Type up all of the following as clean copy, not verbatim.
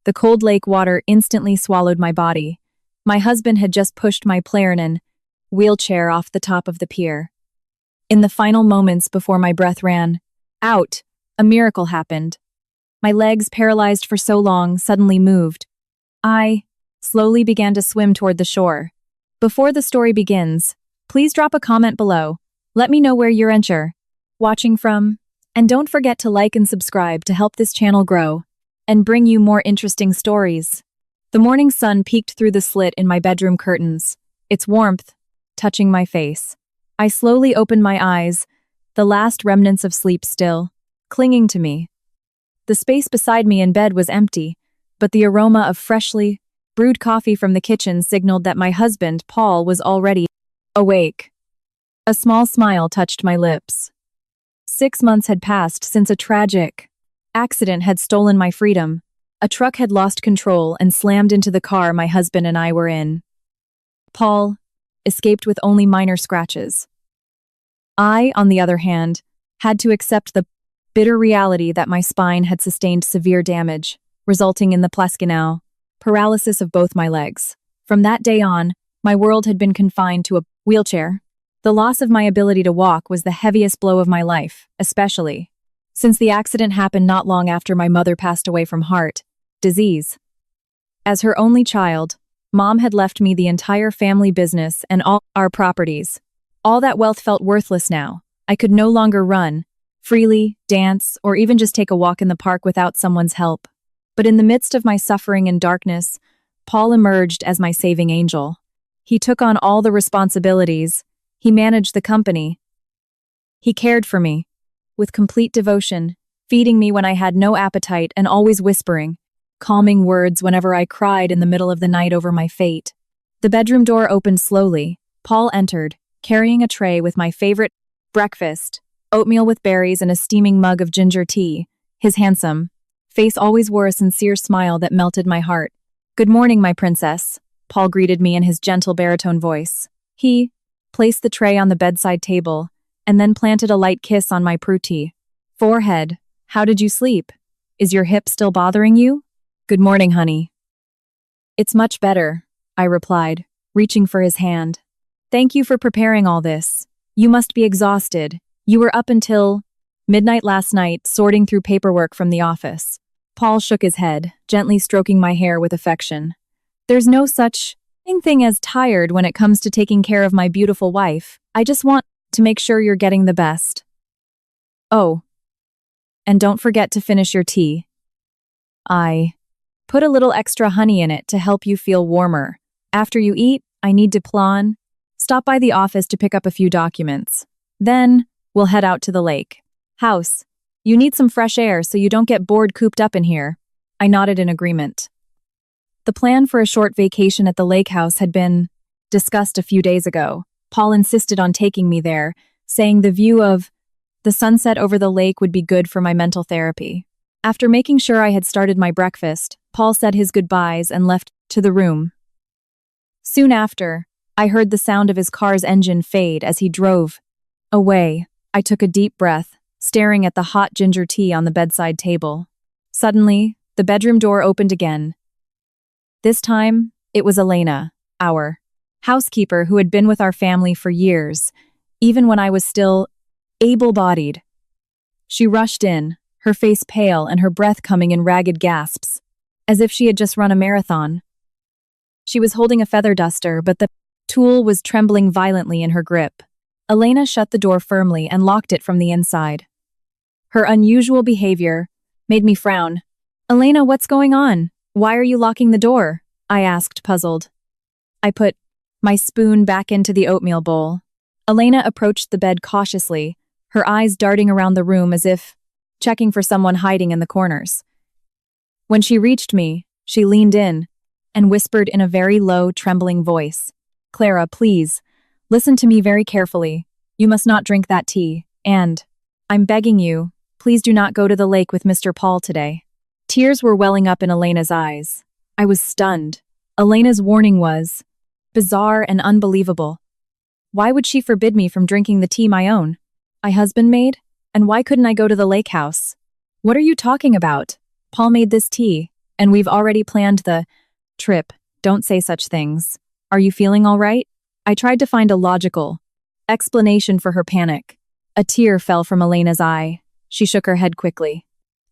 The cold lake water instantly swallowed my body. My husband had just pushed my Paralyzed wheelchair off the top of the pier. In the final moments before my breath ran out, a miracle happened. My legs, paralyzed for so long, suddenly moved. I slowly began to swim toward the shore. Before the story begins, please drop a comment below. Let me know where you're watching from. And don't forget to like and subscribe to help this channel grow and bring you more interesting stories. The morning sun peeked through the slit in my bedroom curtains, its warmth touching my face. I slowly opened my eyes, the last remnants of sleep still clinging to me. The space beside me in bed was empty, but the aroma of freshly brewed coffee from the kitchen signaled that my husband, Paul, was already awake. A small smile touched my lips. 6 months had passed since a tragic accident had stolen my freedom. A truck had lost control and slammed into the car my husband and I were in. Paul escaped with only minor scratches. I, on the other hand, had to accept the bitter reality that my spine had sustained severe damage, resulting in the paralysis of both my legs. From that day on, my world had been confined to a wheelchair. The loss of my ability to walk was the heaviest blow of my life, especially since the accident happened not long after my mother passed away from heart disease. As her only child, Mom had left me the entire family business and all our properties. All that wealth felt worthless now. I could no longer run freely, dance, or even just take a walk in the park without someone's help. But in the midst of my suffering and darkness, Paul emerged as my saving angel. He took on all the responsibilities. He managed the company. He cared for me with complete devotion, feeding me when I had no appetite and always whispering calming words whenever I cried in the middle of the night over my fate. The bedroom door opened slowly. Paul entered, carrying a tray with my favorite breakfast, oatmeal with berries and a steaming mug of ginger tea. His handsome face always wore a sincere smile that melted my heart. "Good morning, my princess," Paul greeted me in his gentle baritone voice. He placed the tray on the bedside table and then planted a light kiss on my pretty forehead. "How did you sleep? Is your hip still bothering you?" "Good morning, honey." "It's much better," I replied, reaching for his hand. "Thank you for preparing all this. You must be exhausted. You were up until midnight last night, sorting through paperwork from the office." Paul shook his head, gently stroking my hair with affection. "There's no such thing as tired when it comes to taking care of my beautiful wife. I just want to make sure you're getting the best. Oh, and don't forget to finish your tea. I put a little extra honey in it to help you feel warmer. After you eat, I need to stop by the office to pick up a few documents. Then, we'll head out to the lake house. You need some fresh air so you don't get bored cooped up in here." I nodded in agreement. The plan for a short vacation at the lake house had been discussed a few days ago. Paul insisted on taking me there, saying the view of the sunset over the lake would be good for my mental therapy. After making sure I had started my breakfast, Paul said his goodbyes and left to the room. Soon after, I heard the sound of his car's engine fade as he drove away. I took a deep breath, staring at the hot ginger tea on the bedside table. Suddenly, the bedroom door opened again. This time, it was Elena, our housekeeper who had been with our family for years, even when I was still able-bodied. She rushed in, her face pale and her breath coming in ragged gasps, as if she had just run a marathon. She was holding a feather duster, but the tool was trembling violently in her grip. Elena shut the door firmly and locked it from the inside. Her unusual behavior made me frown. "Elena, what's going on? Why are you locking the door?" I asked, puzzled. I put my spoon back into the oatmeal bowl. Elena approached the bed cautiously, her eyes darting around the room as if checking for someone hiding in the corners. When she reached me, she leaned in and whispered in a very low, trembling voice, "Clara, please, listen to me very carefully. You must not drink that tea, and I'm begging you, please do not go to the lake with Mr. Paul today." Tears were welling up in Elena's eyes. I was stunned. Elena's warning was bizarre and unbelievable. Why would she forbid me from drinking the tea my husband made? And why couldn't I go to the lake house? "What are you talking about? Paul made this tea, And we've already planned the trip. Don't say such things. Are you feeling all right? I tried to find a logical explanation for her panic. A tear fell from Elena's eye. She shook her head quickly.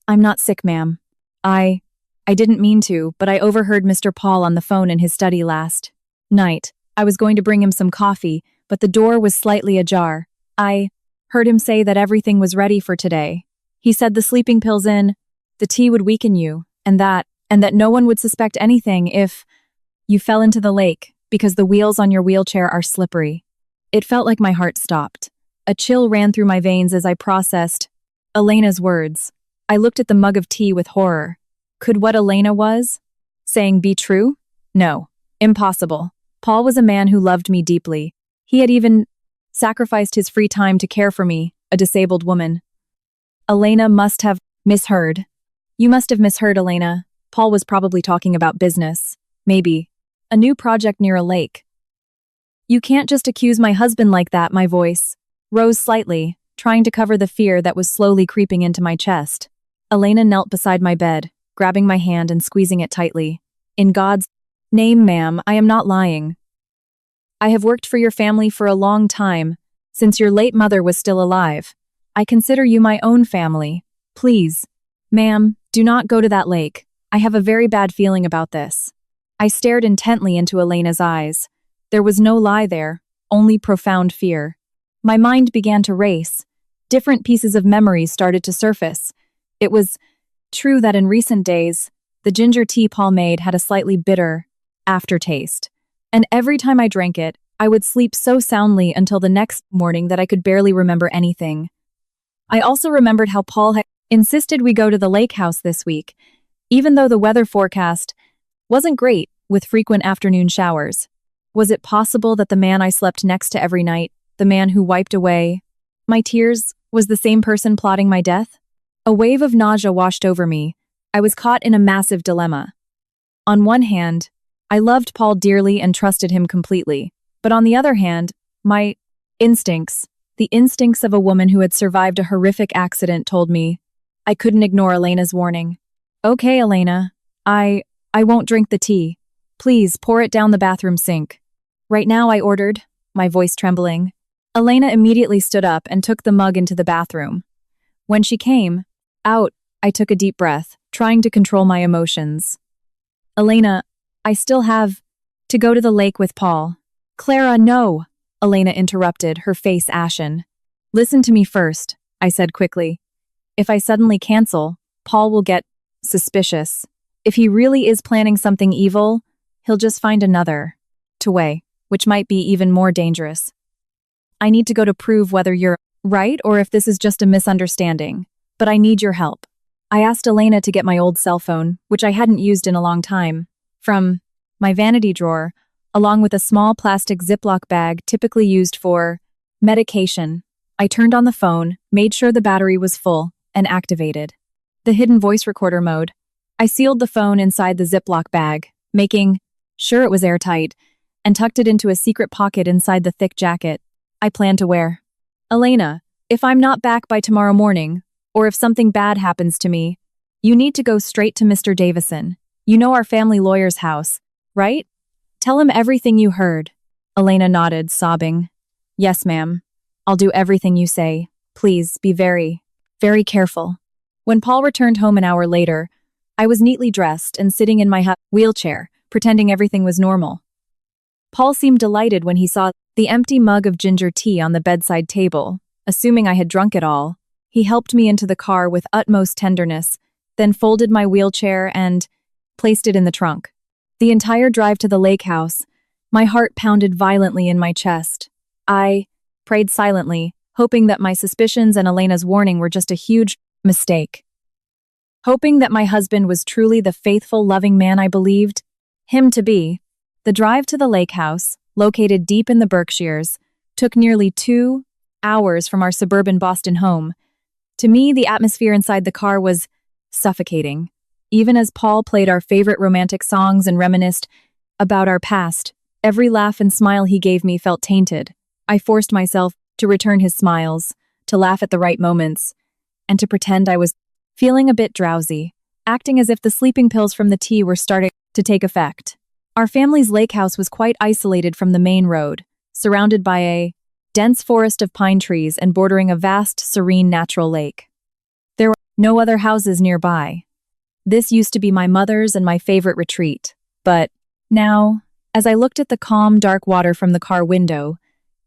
I'm not sick, ma'am. I didn't mean to, but I overheard Mr. Paul on the phone in his study last night. I was going to bring him some coffee, but the door was slightly ajar. I heard him say that everything was ready for today. He said the sleeping pills in, the tea would weaken you, and that no one would suspect anything if you fell into the lake, because the wheels on your wheelchair are slippery. It felt like my heart stopped. A chill ran through my veins as I processed Elena's words. I looked at the mug of tea with horror. Could what Elena was saying be true? No. Impossible. Paul was a man who loved me deeply. He had even sacrificed his free time to care for me, a disabled woman. Elena must have misheard. You must have misheard, Elena. Paul was probably talking about business. Maybe. A new project near a lake. You can't just accuse my husband like that, my voice rose slightly, trying to cover the fear that was slowly creeping into my chest. Elena knelt beside my bed, grabbing my hand and squeezing it tightly. In God's name, ma'am, I am not lying. I have worked for your family for a long time, since your late mother was still alive. I consider you my own family. Please, ma'am, do not go to that lake. I have a very bad feeling about this. I stared intently into Elena's eyes. There was no lie there, only profound fear. My mind began to race. Different pieces of memories started to surface. It was true that in recent days, the ginger tea Paul made had a slightly bitter aftertaste. And every time I drank it, I would sleep so soundly until the next morning that I could barely remember anything. I also remembered how Paul had insisted we go to the lake house this week, even though the weather forecast wasn't great, with frequent afternoon showers. Was it possible that the man I slept next to every night, the man who wiped away my tears, was the same person plotting my death? A wave of nausea washed over me. I was caught in a massive dilemma. On one hand, I loved Paul dearly and trusted him completely. But on the other hand, my instincts, the instincts of a woman who had survived a horrific accident, told me I couldn't ignore Elena's warning. Okay, Elena, I won't drink the tea. Please pour it down the bathroom sink. Right now, I ordered, my voice trembling. Elena immediately stood up and took the mug into the bathroom. When she came out, I took a deep breath, trying to control my emotions. Elena, I still have to go to the lake with Paul. Clara, no, Elena interrupted, her face ashen. Listen to me first, I said quickly. If I suddenly cancel, Paul will get suspicious. If he really is planning something evil, he'll just find another way, which might be even more dangerous. I need to go to prove whether you're right or if this is just a misunderstanding, but I need your help. I asked Elena to get my old cell phone, which I hadn't used in a long time, from my vanity drawer, along with a small plastic Ziploc bag typically used for medication. I turned on the phone, made sure the battery was full, and activated the hidden voice recorder mode. I sealed the phone inside the Ziploc bag, making sure it was airtight, and tucked it into a secret pocket inside the thick jacket I planned to wear. Elena, if I'm not back by tomorrow morning, or if something bad happens to me, you need to go straight to Mr. Davison. You know our family lawyer's house, right? Tell him everything you heard. Elena nodded, sobbing. Yes, ma'am. I'll do everything you say. Please be very, very careful. When Paul returned home an hour later, I was neatly dressed and sitting in my wheelchair, pretending everything was normal. Paul seemed delighted when he saw the empty mug of ginger tea on the bedside table. Assuming I had drunk it all, he helped me into the car with utmost tenderness, then folded my wheelchair and placed it in the trunk. The entire drive to the lake house, my heart pounded violently in my chest. I prayed silently, hoping that my suspicions and Elena's warning were just a huge mistake. Hoping that my husband was truly the faithful, loving man I believed him to be. The drive to the lake house, located deep in the Berkshires, took nearly 2 hours from our suburban Boston home. To me, the atmosphere inside the car was suffocating. Even as Paul played our favorite romantic songs and reminisced about our past, every laugh and smile he gave me felt tainted. I forced myself to return his smiles, to laugh at the right moments, and to pretend I was feeling a bit drowsy. acting as if the sleeping pills from the tea were starting to take effect. Our family's lake house was quite isolated from the main road, surrounded by a dense forest of pine trees and bordering a vast, serene natural lake. There were no other houses nearby. This used to be my mother's and my favorite retreat, but now, as I looked at the calm, dark water from the car window,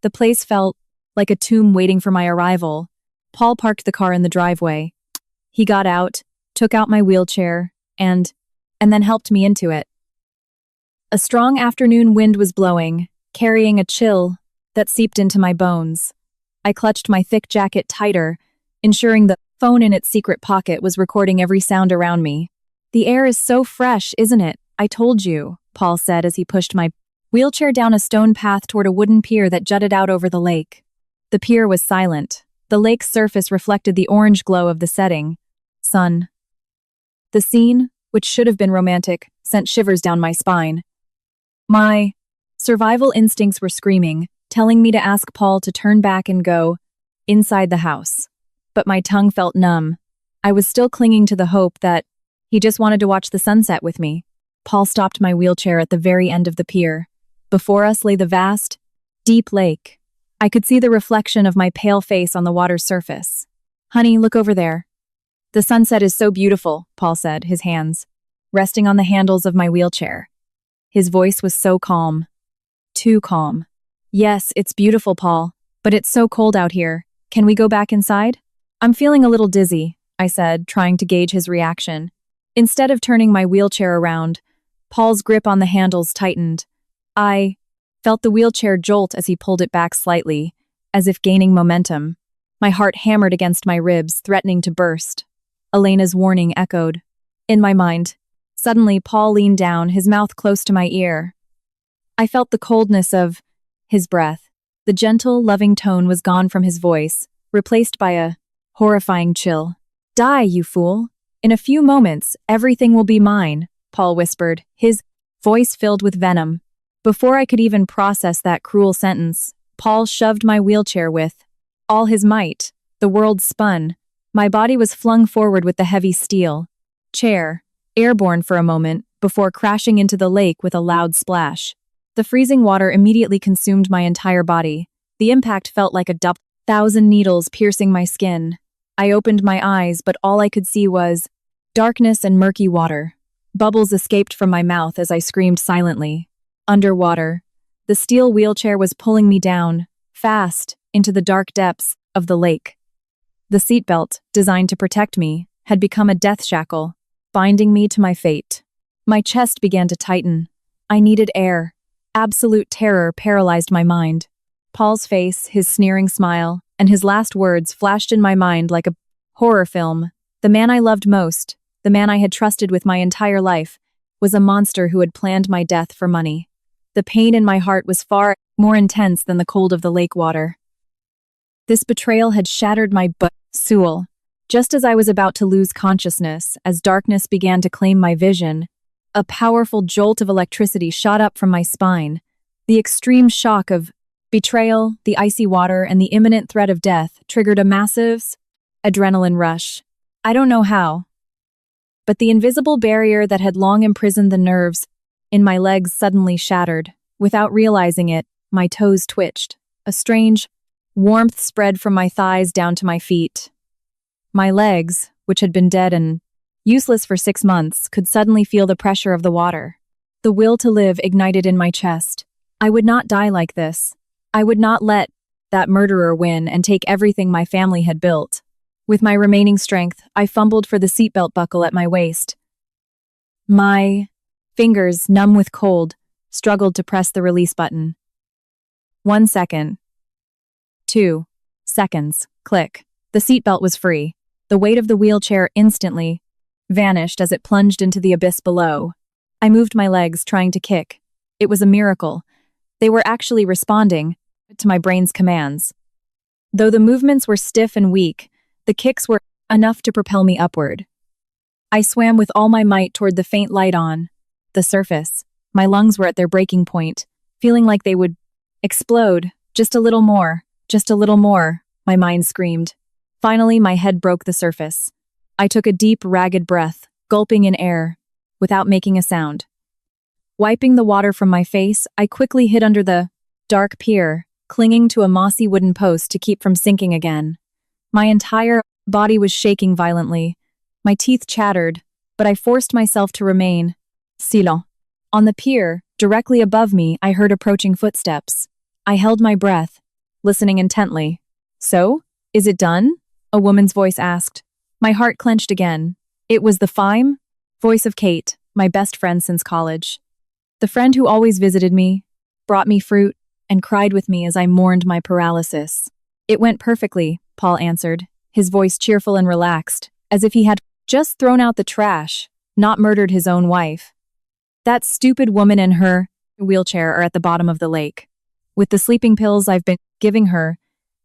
the place felt like a tomb waiting for my arrival. Paul parked the car in the driveway. He got out, took out my wheelchair, and then helped me into it. A strong afternoon wind was blowing, carrying a chill that seeped into my bones. I clutched my thick jacket tighter, ensuring the phone in its secret pocket was recording every sound around me. "The air is so fresh, isn't it? I told you," Paul said as he pushed my wheelchair down a stone path toward a wooden pier that jutted out over the lake. The pier was silent. The lake's surface reflected the orange glow of the setting sun. The scene, which should have been romantic, sent shivers down my spine. My survival instincts were screaming, telling me to ask Paul to turn back and go inside the house. But my tongue felt numb. I was still clinging to the hope that he just wanted to watch the sunset with me. Paul stopped my wheelchair at the very end of the pier. Before us lay the vast, deep lake. I could see the reflection of my pale face on the water's surface. "Honey, look over there." "The sunset is so beautiful," Paul said, his hands resting on the handles of my wheelchair. His voice was so calm. Too calm. "Yes, it's beautiful, Paul, but it's so cold out here. Can we go back inside?" "I'm feeling a little dizzy," I said, trying to gauge his reaction. Instead of turning my wheelchair around, Paul's grip on the handles tightened. I felt the wheelchair jolt as he pulled it back slightly, as if gaining momentum. My heart hammered against my ribs, threatening to burst. Elena's warning echoed in my mind. Suddenly, Paul leaned down, his mouth close to my ear. I felt the coldness of his breath. The gentle, loving tone was gone from his voice, replaced by a horrifying chill. "Die, you fool. In a few moments, everything will be mine," Paul whispered, his voice filled with venom. Before I could even process that cruel sentence, Paul shoved my wheelchair with all his might. The world spun. My body was flung forward with the heavy steel chair, airborne for a moment, before crashing into the lake with a loud splash. The freezing water immediately consumed my entire body. The impact felt like 1,000 needles piercing my skin. I opened my eyes, but all I could see was darkness and murky water. Bubbles escaped from my mouth as I screamed silently. Underwater, the steel wheelchair was pulling me down, fast, into the dark depths of the lake. The seatbelt, designed to protect me, had become a death shackle, binding me to my fate. My chest began to tighten. I needed air. Absolute terror paralyzed my mind. Paul's face, his sneering smile, and his last words flashed in my mind like a horror film. The man I loved most, the man I had trusted with my entire life, was a monster who had planned my death for money. The pain in my heart was far more intense than the cold of the lake water. This betrayal had shattered my soul. Just as I was about to lose consciousness, as darkness began to claim my vision, a powerful jolt of electricity shot up from my spine. The extreme shock of betrayal, the icy water, and the imminent threat of death triggered a massive adrenaline rush. I don't know how, but the invisible barrier that had long imprisoned the nerves in my legs suddenly shattered. Without realizing it, my toes twitched. A strange warmth spread from my thighs down to my feet. My legs, which had been dead and useless for 6 months, could suddenly feel the pressure of the water. The will to live ignited in my chest. I would not die like this. I would not let that murderer win and take everything my family had built. With my remaining strength, I fumbled for the seatbelt buckle at my waist. My fingers, numb with cold, struggled to press the release button. 1 second. 2 seconds. Click. The seatbelt was free. The weight of the wheelchair instantly vanished as it plunged into the abyss below. I moved my legs, trying to kick. It was a miracle. They were actually responding to my brain's commands. Though the movements were stiff and weak, the kicks were enough to propel me upward. I swam with all my might toward the faint light on the surface. My lungs were at their breaking point, feeling like they would explode. Just a little more, my mind screamed. Finally, my head broke the surface. I took a deep, ragged breath, gulping in air, without making a sound. Wiping the water from my face, I quickly hid under the dark pier, clinging to a mossy wooden post to keep from sinking again. My entire body was shaking violently. My teeth chattered, but I forced myself to remain silent. On the pier, directly above me, I heard approaching footsteps. I held my breath, listening intently. "So, is it done?" a woman's voice asked. My heart clenched again. It was the fine voice of Kate, my best friend since college. The friend who always visited me, brought me fruit, and cried with me as I mourned my paralysis. "It went perfectly," Paul answered, his voice cheerful and relaxed, as if he had just thrown out the trash, not murdered his own wife. "That stupid woman and her wheelchair are at the bottom of the lake. With the sleeping pills I've been giving her,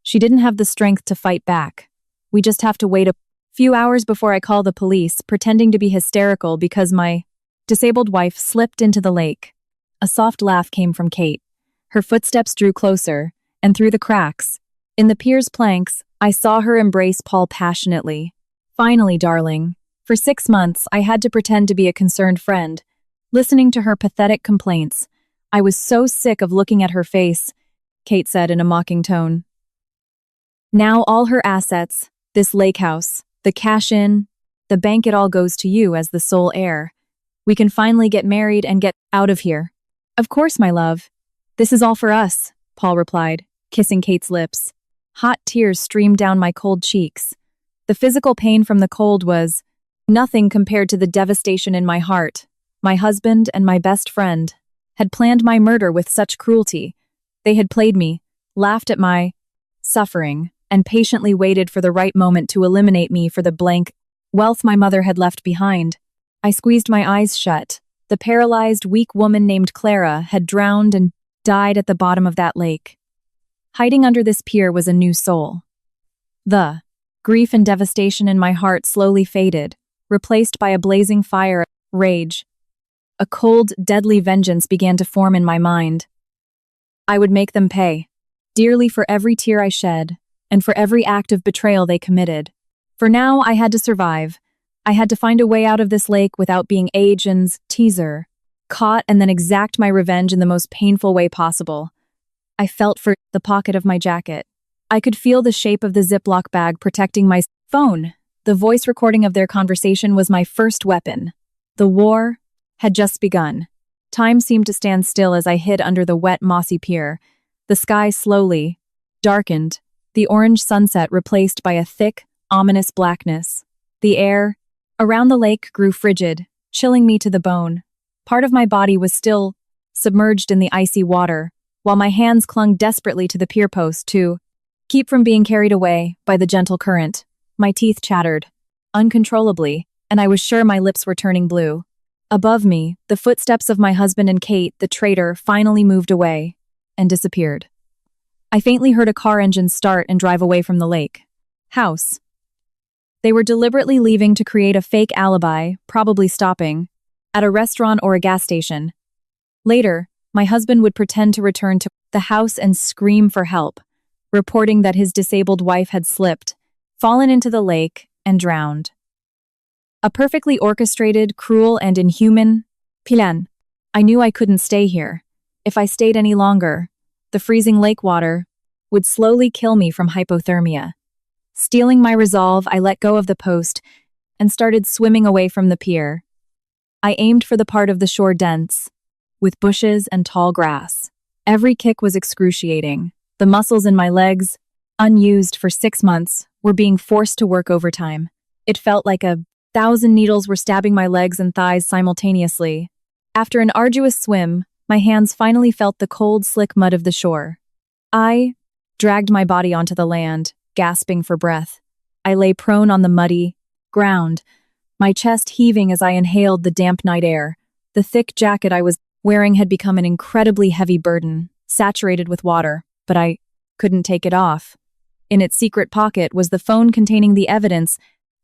she didn't have the strength to fight back. We just have to wait a few hours before I call the police, pretending to be hysterical because my disabled wife slipped into the lake." A soft laugh came from Kate. Her footsteps drew closer, and through the cracks, in the pier's planks, I saw her embrace Paul passionately. "Finally, darling. For 6 months, I had to pretend to be a concerned friend, listening to her pathetic complaints. I was so sick of looking at her face," Kate said in a mocking tone. "Now all her assets, this lake house, the cash-in, the bank, it all goes to you as the sole heir. We can finally get married and get out of here." "Of course, my love. This is all for us," Paul replied, kissing Kate's lips. Hot tears streamed down my cold cheeks. The physical pain from the cold was nothing compared to the devastation in my heart. My husband and my best friend had planned my murder with such cruelty. They had played me, laughed at my suffering, and patiently waited for the right moment to eliminate me for the blank wealth my mother had left behind. I squeezed my eyes shut. The paralyzed, weak woman named Clara had drowned and died at the bottom of that lake. Hiding under this pier was a new soul. The grief and devastation in my heart slowly faded, replaced by a blazing fire of rage. A cold, deadly vengeance began to form in my mind. I would make them pay, dearly, for every tear I shed, and for every act of betrayal they committed. For now, I had to survive. I had to find a way out of this lake without being Agent's teaser, caught, and then exact my revenge in the most painful way possible. I felt for the pocket of my jacket. I could feel the shape of the Ziploc bag protecting my phone. The voice recording of their conversation was my first weapon. The war had just begun. Time seemed to stand still as I hid under the wet, mossy pier. The sky slowly darkened, the orange sunset replaced by a thick, ominous blackness. The air around the lake grew frigid, chilling me to the bone. Part of my body was still submerged in the icy water, while my hands clung desperately to the pier post to keep from being carried away by the gentle current. My teeth chattered uncontrollably, and I was sure my lips were turning blue. Above me, the footsteps of my husband and Kate, the traitor, finally moved away and disappeared. I faintly heard a car engine start and drive away from the lake house. They were deliberately leaving to create a fake alibi, probably stopping at a restaurant or a gas station. Later, my husband would pretend to return to the house and scream for help, reporting that his disabled wife had slipped, fallen into the lake, and drowned. A perfectly orchestrated, cruel, and inhuman plan. I knew I couldn't stay here. If I stayed any longer, the freezing lake water would slowly kill me from hypothermia. Stealing my resolve, I let go of the post and started swimming away from the pier. I aimed for the part of the shore dense with bushes and tall grass. Every kick was excruciating. The muscles in my legs, unused for 6 months, were being forced to work overtime. It felt like 1,000 needles were stabbing my legs and thighs simultaneously. After an arduous swim, my hands finally felt the cold, slick mud of the shore. I dragged my body onto the land, gasping for breath. I lay prone on the muddy ground, my chest heaving as I inhaled the damp night air. The thick jacket I was wearing had become an incredibly heavy burden, saturated with water, but I couldn't take it off. In its secret pocket was the phone containing the evidence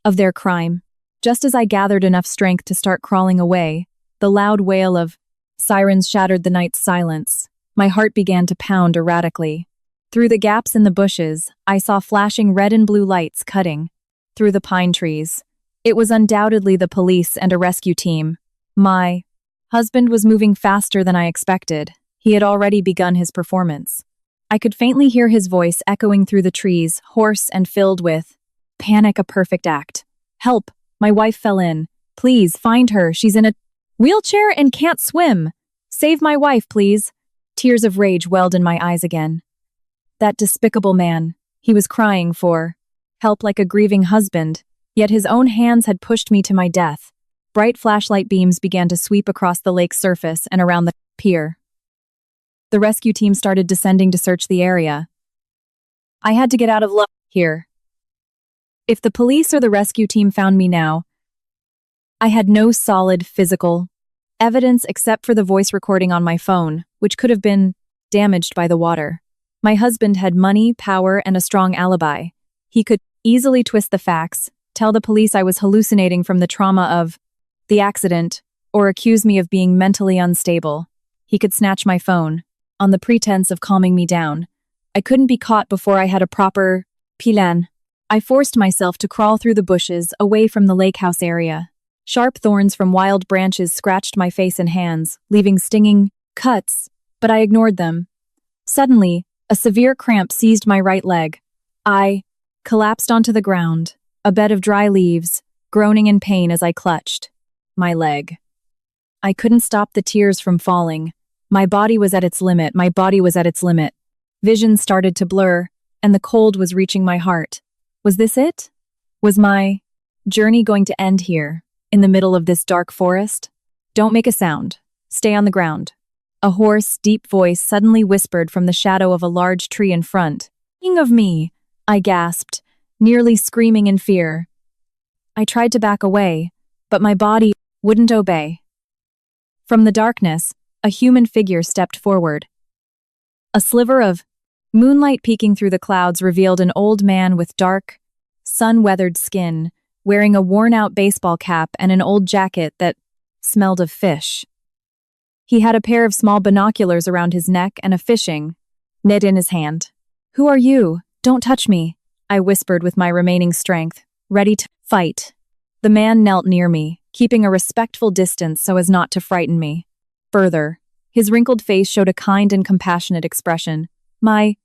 of their crime. Just as I gathered enough strength to start crawling away, the loud wail of sirens shattered the night's silence. My heart began to pound erratically. Through the gaps in the bushes, I saw flashing red and blue lights cutting through the pine trees. It was undoubtedly the police and a rescue team. My husband was moving faster than I expected. He had already begun his performance. I could faintly hear his voice echoing through the trees, hoarse and filled with panic, a perfect act. Help! My wife fell in. Please, find her. She's in a wheelchair and can't swim. Save my wife, please. Tears of rage welled in my eyes again. That despicable man. He was crying for help like a grieving husband, yet his own hands had pushed me to my death. Bright flashlight beams began to sweep across the lake's surface and around the pier. The rescue team started descending to search the area. I had to get out of luck here. If the police or the rescue team found me now, I had no solid physical evidence except for the voice recording on my phone, which could have been damaged by the water. My husband had money, power, and a strong alibi. He could easily twist the facts, tell the police I was hallucinating from the trauma of the accident, or accuse me of being mentally unstable. He could snatch my phone, on the pretense of calming me down. I couldn't be caught before I had a proper plan. I forced myself to crawl through the bushes away from the lake house area. Sharp thorns from wild branches scratched my face and hands, leaving stinging cuts, but I ignored them. Suddenly, a severe cramp seized my right leg. I collapsed onto the ground, a bed of dry leaves, groaning in pain as I clutched my leg. I couldn't stop the tears from falling. My body was at its limit. Vision started to blur, and the cold was reaching my heart. Was this it? Was my journey going to end here, in the middle of this dark forest? Don't make a sound. Stay on the ground. A hoarse, deep voice suddenly whispered from the shadow of a large tree in front. "King of me," I gasped, nearly screaming in fear. I tried to back away, but my body wouldn't obey. From the darkness, a human figure stepped forward. A sliver of moonlight peeking through the clouds revealed an old man with dark, sun-weathered skin, wearing a worn-out baseball cap and an old jacket that smelled of fish. He had a pair of small binoculars around his neck and a fishing net in his hand. "Who are you? Don't touch me," I whispered with my remaining strength, ready to fight. The man knelt near me, keeping a respectful distance so as not to frighten me. Further, his wrinkled face showed a kind and compassionate expression. "My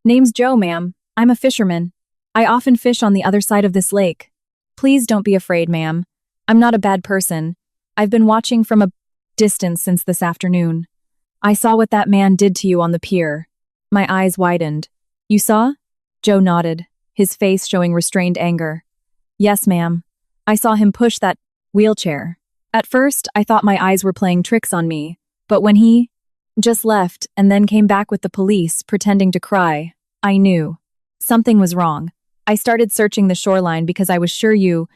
name's Joe, ma'am. I'm a fisherman. I often fish on the other side of this lake. Please don't be afraid, ma'am. I'm not a bad person. I've been watching from a distance since this afternoon. I saw what that man did to you on the pier." My eyes widened. "You saw?" Joe nodded, his face showing restrained anger. "Yes, ma'am. I saw him push that wheelchair. At first, I thought my eyes were playing tricks on me, but when he just left and then came back with the police, pretending to cry, I knew something was wrong. I started searching the shoreline because I was sure you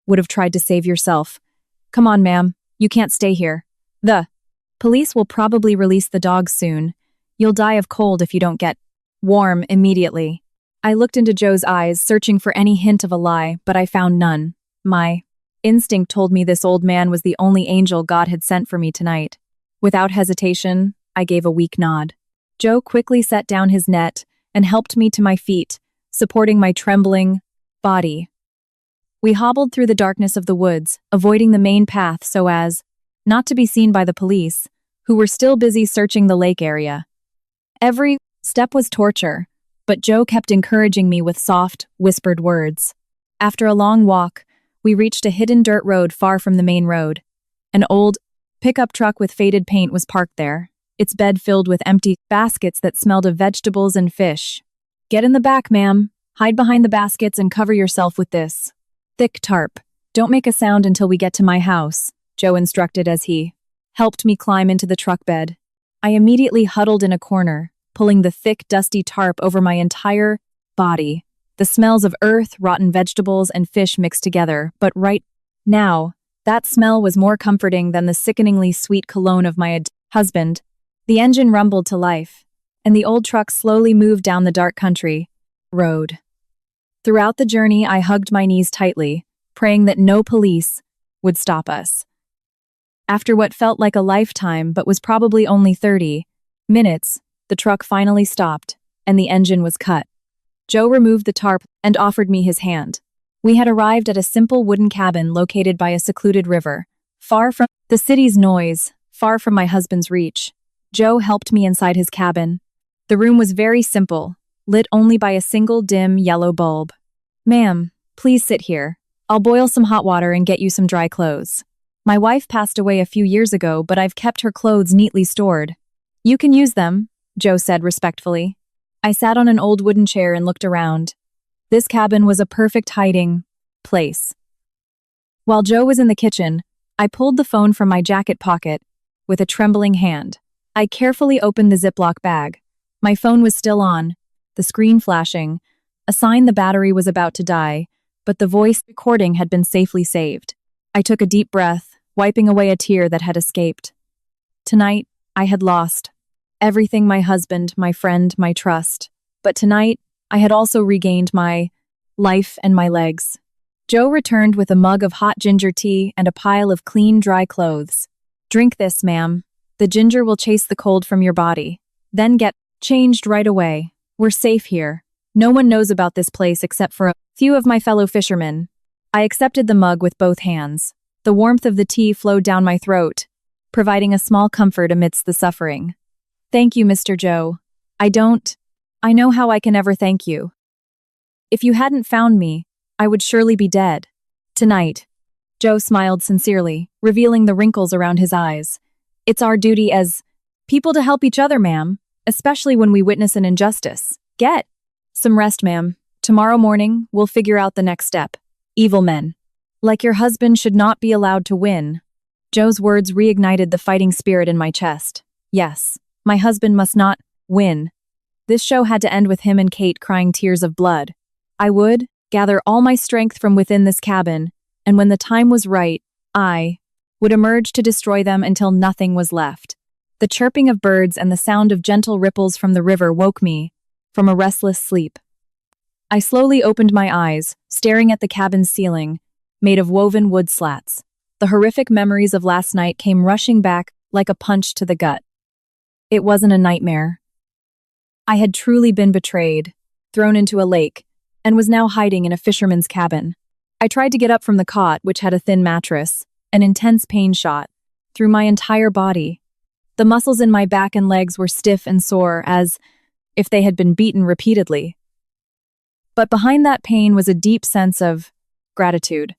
would have tried to save yourself. Come on, ma'am. You can't stay here. The police will probably release the dogs soon. You'll die of cold if you don't get warm immediately." I looked into Joe's eyes, searching for any hint of a lie, but I found none. My instinct told me this old man was the only angel God had sent for me tonight. Without hesitation, I gave a weak nod. Joe quickly set down his net and helped me to my feet, supporting my trembling body. We hobbled through the darkness of the woods, avoiding the main path so as not to be seen by the police, who were still busy searching the lake area. Every step was torture, but Joe kept encouraging me with soft, whispered words. After a long walk, we reached a hidden dirt road far from the main road. An old pickup truck with faded paint was parked there, its bed filled with empty baskets that smelled of vegetables and fish. "Get in the back, ma'am. Hide behind the baskets and cover yourself with this thick tarp. Don't make a sound until we get to my house," Joe instructed as he helped me climb into the truck bed. I immediately huddled in a corner, pulling the thick, dusty tarp over my entire body. The smells of earth, rotten vegetables, and fish mixed together, but right now, that smell was more comforting than the sickeningly sweet cologne of my husband. The engine rumbled to life, and the old truck slowly moved down the dark country road. Throughout the journey, I hugged my knees tightly, praying that no police would stop us. After what felt like a lifetime but was probably only 30 minutes, the truck finally stopped, and the engine was cut. Joe removed the tarp and offered me his hand. We had arrived at a simple wooden cabin located by a secluded river, far from the city's noise, far from my husband's reach. Joe helped me inside his cabin. The room was very simple, lit only by a single dim yellow bulb. "Ma'am, please sit here. I'll boil some hot water and get you some dry clothes. My wife passed away a few years ago, but I've kept her clothes neatly stored. You can use them," Joe said respectfully. I sat on an old wooden chair and looked around. This cabin was a perfect hiding place. While Joe was in the kitchen, I pulled the phone from my jacket pocket with a trembling hand. I carefully opened the Ziploc bag. My phone was still on, the screen flashing, a sign the battery was about to die, but the voice recording had been safely saved. I took a deep breath, wiping away a tear that had escaped. Tonight, I had lost everything: my husband, my friend, my trust. But tonight, I had also regained my life and my legs. Joe returned with a mug of hot ginger tea and a pile of clean, dry clothes. "Drink this, ma'am. The ginger will chase the cold from your body. Then get changed right away. We're safe here. No one knows about this place except for a few of my fellow fishermen." I accepted the mug with both hands. The warmth of the tea flowed down my throat, providing a small comfort amidst the suffering. "Thank you, Mr. Joe. I know how I can ever thank you. If you hadn't found me, I would surely be dead." Tonight, Joe smiled sincerely, revealing the wrinkles around his eyes. "It's our duty as people to help each other, ma'am, especially when we witness an injustice. Get some rest, ma'am. Tomorrow morning, we'll figure out the next step. Evil men like your husband should not be allowed to win." Joe's words reignited the fighting spirit in my chest. Yes, my husband must not win. This show had to end with him and Kate crying tears of blood. I would gather all my strength from within this cabin, and when the time was right, I would emerge to destroy them until nothing was left. The chirping of birds and the sound of gentle ripples from the river woke me from a restless sleep. I slowly opened my eyes, staring at the cabin's ceiling, made of woven wood slats. The horrific memories of last night came rushing back like a punch to the gut. It wasn't a nightmare. I had truly been betrayed, thrown into a lake, and was now hiding in a fisherman's cabin. I tried to get up from the cot, which had a thin mattress. An intense pain shot through my entire body. The muscles in my back and legs were stiff and sore, as if they had been beaten repeatedly. But behind that pain was a deep sense of gratitude.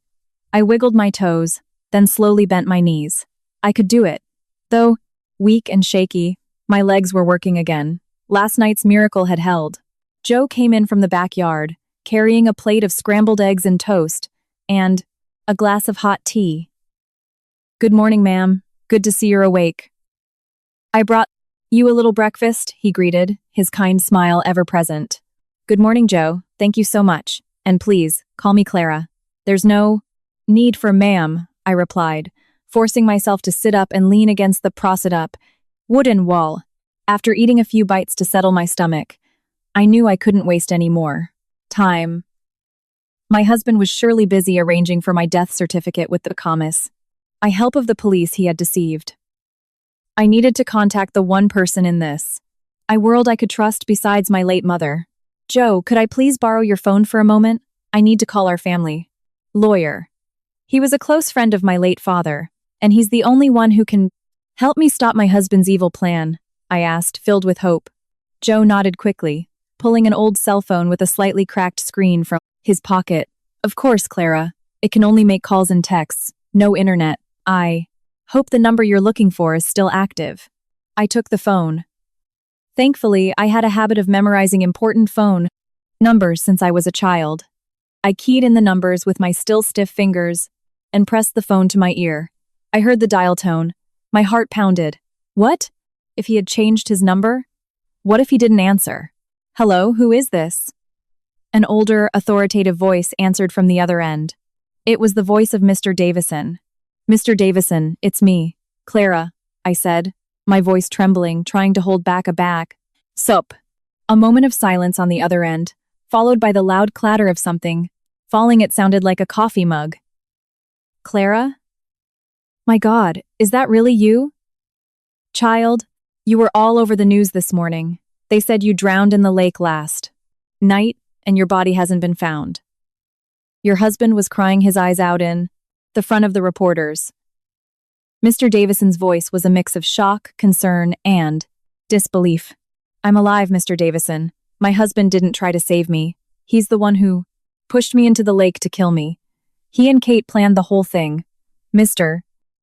I wiggled my toes, then slowly bent my knees. I could do it. Though weak and shaky, my legs were working again. Last night's miracle had held. Joe came in from the backyard, carrying a plate of scrambled eggs and toast, and a glass of hot tea. "Good morning, ma'am. Good to see you're awake." "I brought you a little breakfast," he greeted, his kind smile ever present. "Good morning, Joe. Thank you so much. And please, call me Clara." "There's no need for ma'am," I replied, forcing myself to sit up and lean against the propped-up wooden wall. After eating a few bites to settle my stomach, I knew I couldn't waste any more time. My husband was surely busy arranging for my death certificate with the commiss. By help of the police he had deceived. I needed to contact the one person in this world I could trust besides my late mother. "Joe, could I please borrow your phone for a moment? I need to call our family lawyer. He was a close friend of my late father, and he's the only one who can help me stop my husband's evil plan," I asked, filled with hope. Joe nodded quickly, pulling an old cell phone with a slightly cracked screen from his pocket. "Of course, Clara. It can only make calls and texts. No internet. I hope the number you're looking for is still active." I took the phone. Thankfully, I had a habit of memorizing important phone numbers since I was a child. I keyed in the numbers with my still stiff fingers and pressed the phone to my ear. I heard the dial tone. My heart pounded. What if he had changed his number? What if he didn't answer? "Hello, who is this?" An older, authoritative voice answered from the other end. It was the voice of Mr. Davison. "Mr. Davison, it's me, Clara," I said, my voice trembling, trying to hold back a back. "Sup." A moment of silence on the other end, followed by the loud clatter of something. Falling, it sounded like a coffee mug. "Clara? My God, is that really you?" "Child, you were all over the news this morning. They said you drowned in the lake last night, and your body hasn't been found." Your husband was crying his eyes out in the front of the reporters. Mr. Davison's voice was a mix of shock, concern, and disbelief. I'm alive, Mr. Davison. My husband didn't try to save me. He's the one who pushed me into the lake to kill me. He and Kate planned the whole thing. Mr.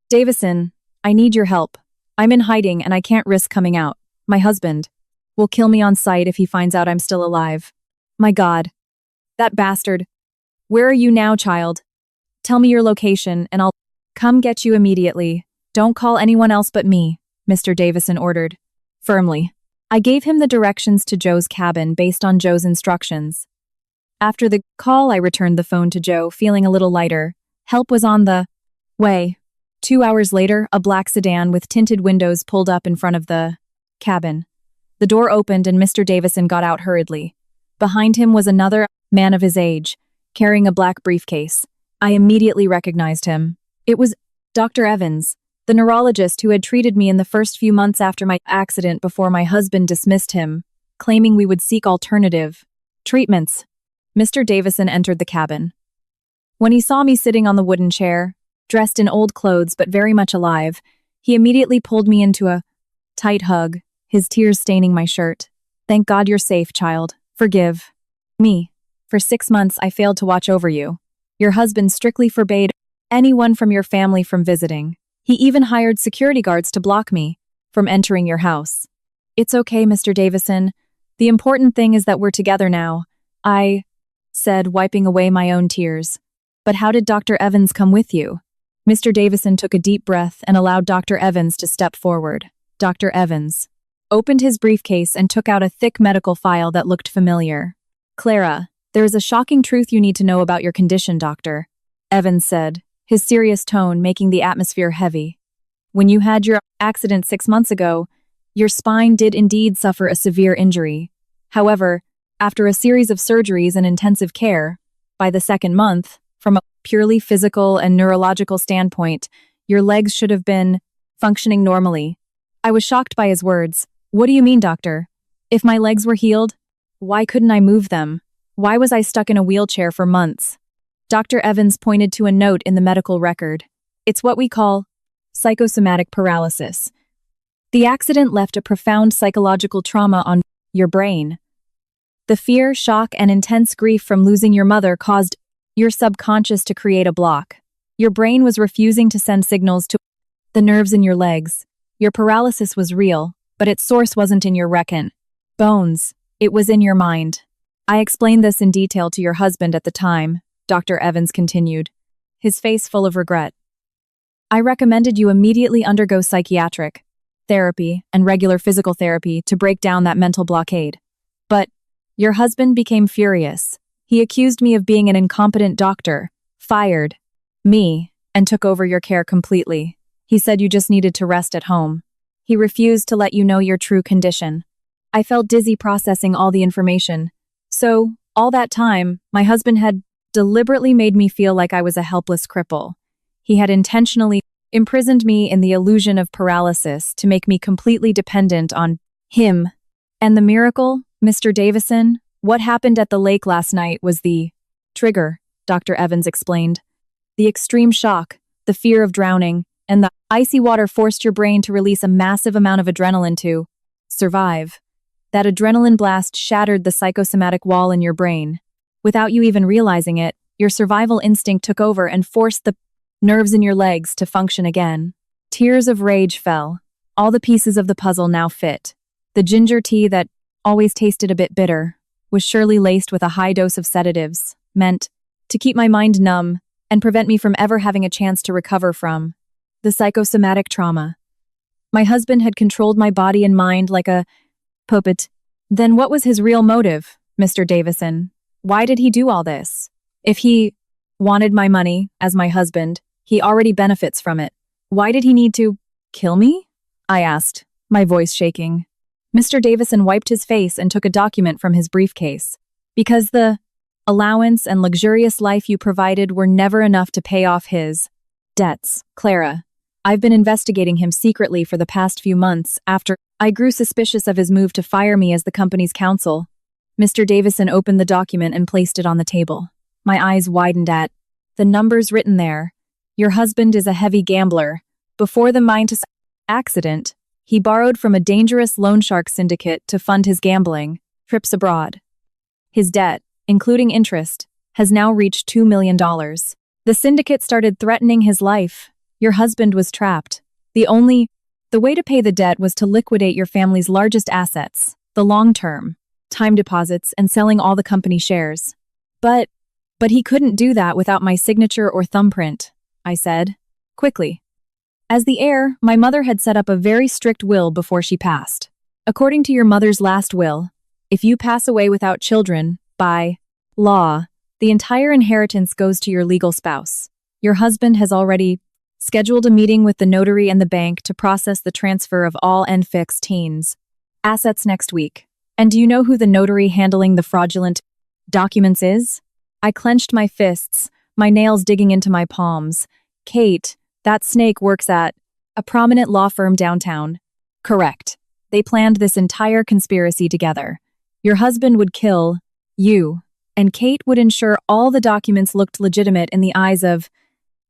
Davison, I need your help. I'm in hiding and I can't risk coming out. My husband will kill me on sight if he finds out I'm still alive. My God. That bastard. Where are you now, child? Tell me your location and I'll come get you immediately. Don't call anyone else but me, Mr. Davison ordered. Firmly. I gave him the directions to Joe's cabin based on Joe's instructions. After the call, I returned the phone to Joe, feeling a little lighter. Help was on the way. 2 hours later, a black sedan with tinted windows pulled up in front of the cabin. The door opened and Mr. Davison got out hurriedly. Behind him was another man of his age, carrying a black briefcase. I immediately recognized him. It was Dr. Evans, the neurologist who had treated me in the first few months after my accident before my husband dismissed him, claiming we would seek alternative treatments. Mr. Davison entered the cabin. When he saw me sitting on the wooden chair, dressed in old clothes but very much alive, he immediately pulled me into a tight hug, his tears staining my shirt. Thank God you're safe, child. Forgive me. For 6 months I failed to watch over you. Your husband strictly forbade anyone from your family from visiting. He even hired security guards to block me from entering your house. It's okay, Mr. Davison. The important thing is that we're together now, I said, wiping away my own tears. But how did Dr. Evans come with you? Mr. Davison took a deep breath and allowed Dr. Evans to step forward. Dr. Evans opened his briefcase and took out a thick medical file that looked familiar. Clara, there is a shocking truth you need to know about your condition, Doctor, Evans said, his serious tone making the atmosphere heavy. When you had your accident 6 months ago, your spine did indeed suffer a severe injury. However, after a series of surgeries and intensive care, by the 2nd month, from a purely physical and neurological standpoint, your legs should have been functioning normally. I was shocked by his words. What do you mean, doctor? If my legs were healed, why couldn't I move them? Why was I stuck in a wheelchair for months? Dr. Evans pointed to a note in the medical record. It's what we call psychosomatic paralysis. The accident left a profound psychological trauma on your brain. The fear, shock, and intense grief from losing your mother caused your subconscious to create a block. Your brain was refusing to send signals to the nerves in your legs. Your paralysis was real, but its source wasn't in your bones. It was in your mind. I explained this in detail to your husband at the time, Dr. Evans continued, his face full of regret. I recommended you immediately undergo psychiatric therapy and regular physical therapy to break down that mental blockade. But your husband became furious. He accused me of being an incompetent doctor, fired me, and took over your care completely. He said you just needed to rest at home. He refused to let you know your true condition. I felt dizzy processing all the information. So, all that time, my husband had deliberately made me feel like I was a helpless cripple. He had intentionally imprisoned me in the illusion of paralysis to make me completely dependent on him. And the miracle, Mr. Davison, what happened at the lake last night was the trigger, Dr. Evans explained. The extreme shock, the fear of drowning, and the icy water forced your brain to release a massive amount of adrenaline to survive. That adrenaline blast shattered the psychosomatic wall in your brain. Without you even realizing it, your survival instinct took over and forced the nerves in your legs to function again. Tears of rage fell. All the pieces of the puzzle now fit. The ginger tea that always tasted a bit bitter was surely laced with a high dose of sedatives, meant to keep my mind numb and prevent me from ever having a chance to recover from the psychosomatic trauma. My husband had controlled my body and mind like a puppet. Then what was his real motive, Mr. Davison? Why did he do all this? If he wanted my money, as my husband, he already benefits from it. Why did he need to kill me? I asked, my voice shaking. Mr. Davison wiped his face and took a document from his briefcase. Because the allowance and luxurious life you provided were never enough to pay off his debts, Clara. I've been investigating him secretly for the past few months after I grew suspicious of his move to fire me as the company's counsel. Mr. Davison opened the document and placed it on the table. My eyes widened at the numbers written there. Your husband is a heavy gambler. Before the accident, he borrowed from a dangerous loan shark syndicate to fund his gambling trips abroad. His debt, including interest, has now reached $2 million. The syndicate started threatening his life. Your husband was trapped. The way to pay the debt was to liquidate your family's largest assets, the long-term, time deposits, and selling all the company shares. But he couldn't do that without my signature or thumbprint, I said, quickly. As the heir, my mother had set up a very strict will before she passed. According to your mother's last will, if you pass away without children, by law, the entire inheritance goes to your legal spouse. Your husband has already scheduled a meeting with the notary and the bank to process the transfer of all NFIX teens assets next week. And do you know who the notary handling the fraudulent documents is? I clenched my fists, my nails digging into my palms. Kate, that snake works at a prominent law firm downtown. Correct. They planned this entire conspiracy together. Your husband would kill you, and Kate would ensure all the documents looked legitimate in the eyes of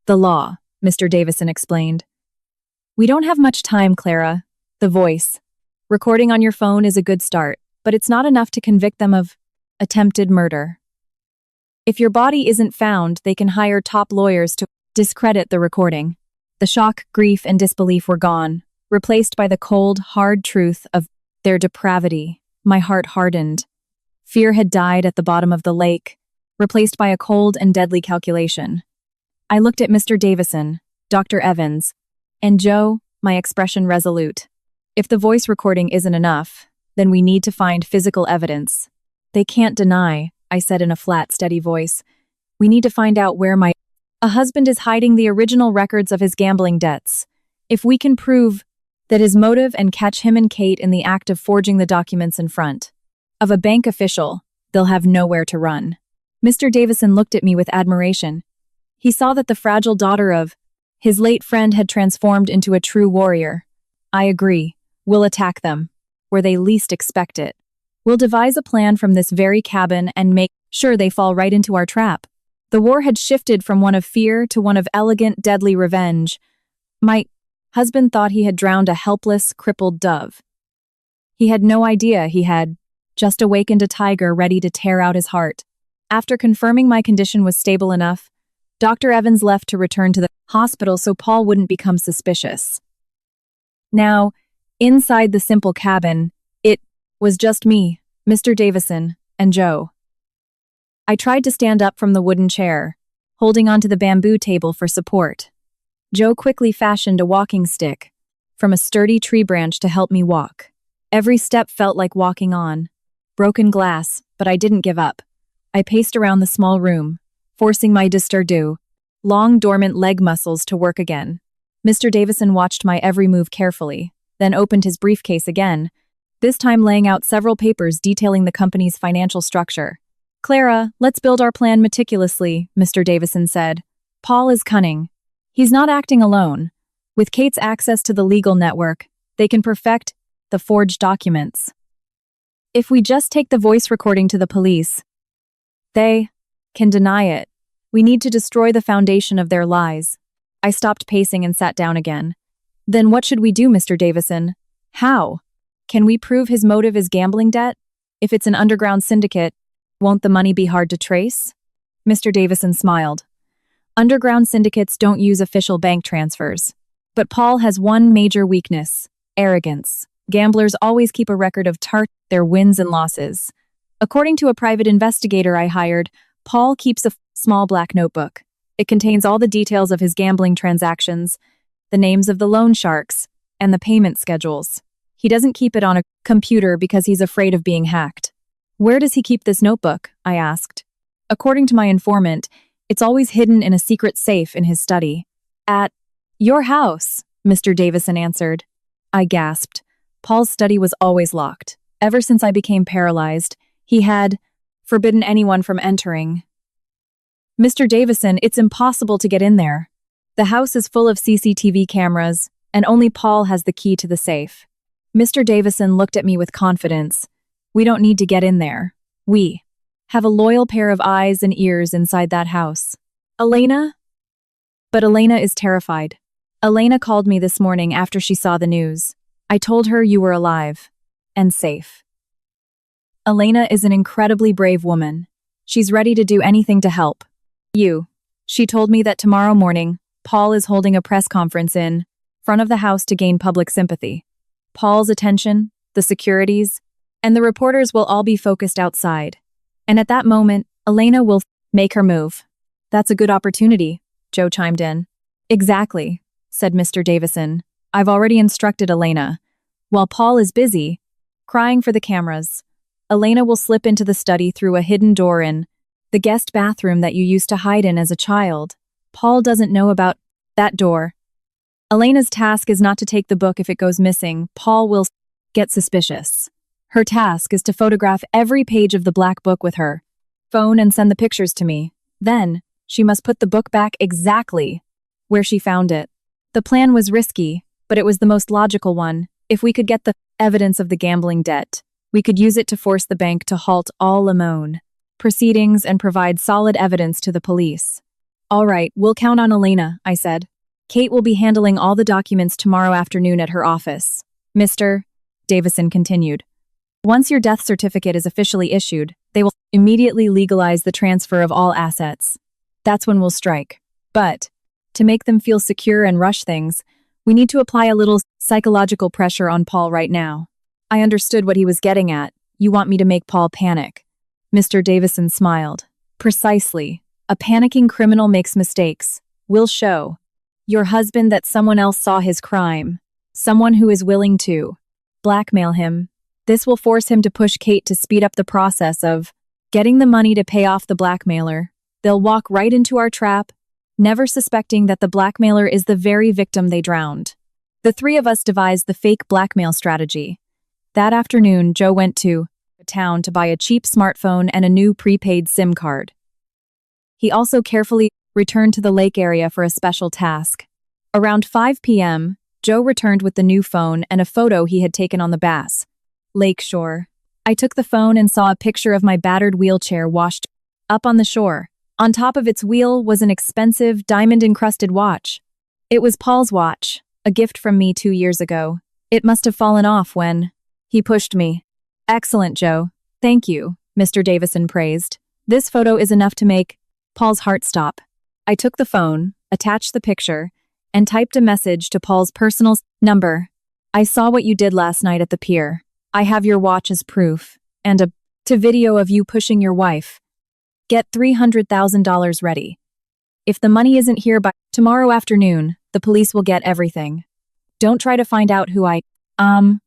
the law, Mr. Davison explained. We don't have much time, Clara. The voice. Recording on your phone is a good start, but it's not enough to convict them of attempted murder. If your body isn't found, they can hire top lawyers to discredit the recording. The shock, grief, and disbelief were gone, replaced by the cold, hard truth of their depravity. My heart hardened. Fear had died at the bottom of the lake, replaced by a cold and deadly calculation. I looked at Mr. Davison, Dr. Evans, and Joe, my expression resolute. If the voice recording isn't enough, then we need to find physical evidence. They can't deny, I said in a flat, steady voice. We need to find out where my husband is hiding the original records of his gambling debts. If we can prove that his motive and catch him and Kate in the act of forging the documents in front of a bank official, they'll have nowhere to run. Mr. Davison looked at me with admiration. He saw that the fragile daughter of his late friend had transformed into a true warrior. I agree. We'll attack them where they least expect it. We'll devise a plan from this very cabin and make sure they fall right into our trap. The war had shifted from one of fear to one of elegant, deadly revenge. My husband thought he had drowned a helpless, crippled dove. He had no idea he had just awakened a tiger ready to tear out his heart. After confirming my condition was stable enough, Dr. Evans left to return to the hospital so Paul wouldn't become suspicious. Now, inside the simple cabin, it was just me, Mr. Davison, and Joe. I tried to stand up from the wooden chair, holding onto the bamboo table for support. Joe quickly fashioned a walking stick from a sturdy tree branch to help me walk. Every step felt like walking on broken glass, but I didn't give up. I paced around the small room, forcing my disturdu, long dormant leg muscles to work again. Mr. Davison watched my every move carefully, then opened his briefcase again, this time laying out several papers detailing the company's financial structure. Clara, let's build our plan meticulously, Mr. Davison said. Paul is cunning. He's not acting alone. With Kate's access to the legal network, they can perfect the forged documents. If we just take the voice recording to the police, they can deny it. We need to destroy the foundation of their lies. I stopped pacing and sat down again. Then what should we do, Mr. Davison? How? Can we prove his motive is gambling debt? If it's an underground syndicate, won't the money be hard to trace? Mr. Davison smiled. Underground syndicates don't use official bank transfers. But Paul has one major weakness: arrogance. Gamblers always keep a record of their wins and losses. According to a private investigator I hired, Paul keeps a small black notebook. It contains all the details of his gambling transactions, the names of the loan sharks, and the payment schedules. He doesn't keep it on a computer because he's afraid of being hacked. Where does he keep this notebook? I asked. According to my informant, it's always hidden in a secret safe in his study. At your house, Mr. Davison answered. I gasped. Paul's study was always locked. Ever since I became paralyzed, he had forbidden anyone from entering. Mr. Davison, it's impossible to get in there. The house is full of CCTV cameras, and only Paul has the key to the safe. Mr. Davison looked at me with confidence. We don't need to get in there. We have a loyal pair of eyes and ears inside that house. Elena? But Elena is terrified. Elena called me this morning after she saw the news. I told her you were alive. And safe. Elena is an incredibly brave woman. She's ready to do anything to help. You. She told me that tomorrow morning, Paul is holding a press conference in front of the house to gain public sympathy. Paul's attention, the securities, and the reporters will all be focused outside. And at that moment, Elena will make her move. That's a good opportunity, Joe chimed in. Exactly, said Mr. Davison. I've already instructed Elena. While Paul is busy, crying for the cameras, Elena will slip into the study through a hidden door in the guest bathroom that you used to hide in as a child. Paul doesn't know about that door. Elena's task is not to take the book if it goes missing. Paul will get suspicious. Her task is to photograph every page of the black book with her phone and send the pictures to me. Then, she must put the book back exactly where she found it. The plan was risky, but it was the most logical one. If we could get the evidence of the gambling debt, we could use it to force the bank to halt all loan proceedings and provide solid evidence to the police. All right, we'll count on Elena, I said. Kate will be handling all the documents tomorrow afternoon at her office. Mr. Davison continued. Once your death certificate is officially issued, they will immediately legalize the transfer of all assets. That's when we'll strike. But, to make them feel secure and rush things, we need to apply a little psychological pressure on Paul right now. I understood what he was getting at. You want me to make Paul panic. Mr. Davison smiled. Precisely. A panicking criminal makes mistakes. We'll show your husband that someone else saw his crime. Someone who is willing to blackmail him. This will force him to push Kate to speed up the process of getting the money to pay off the blackmailer. They'll walk right into our trap, never suspecting that the blackmailer is the very victim they drowned. The three of us devised the fake blackmail strategy. That afternoon, Joe went to town to buy a cheap smartphone and a new prepaid SIM card. He also carefully returned to the lake area for a special task. Around 5 p.m., Joe returned with the new phone and a photo he had taken on the Bass Lake shore. I took the phone and saw a picture of my battered wheelchair washed up on the shore. On top of its wheel was an expensive, diamond-encrusted watch. It was Paul's watch, a gift from me 2 years ago. It must have fallen off when he pushed me. Excellent, Joe. Thank you, Mr. Davison praised. This photo is enough to make Paul's heart stop. I took the phone, attached the picture, and typed a message to Paul's personal number. I saw what you did last night at the pier. I have your watch as proof, and a video of you pushing your wife. Get $300,000 ready. If the money isn't here by tomorrow afternoon, the police will get everything. Don't try to find out who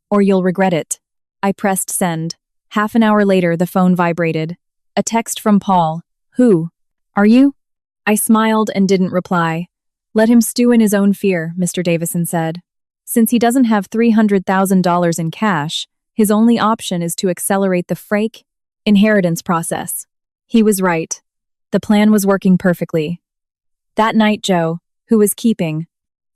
or you'll regret it. I pressed send. Half an hour later, the phone vibrated. A text from Paul. Who are you? I smiled and didn't reply. Let him stew in his own fear, Mr. Davison said. Since he doesn't have $300,000 in cash, his only option is to accelerate the fake inheritance process. He was right. The plan was working perfectly. That night, Joe, who was keeping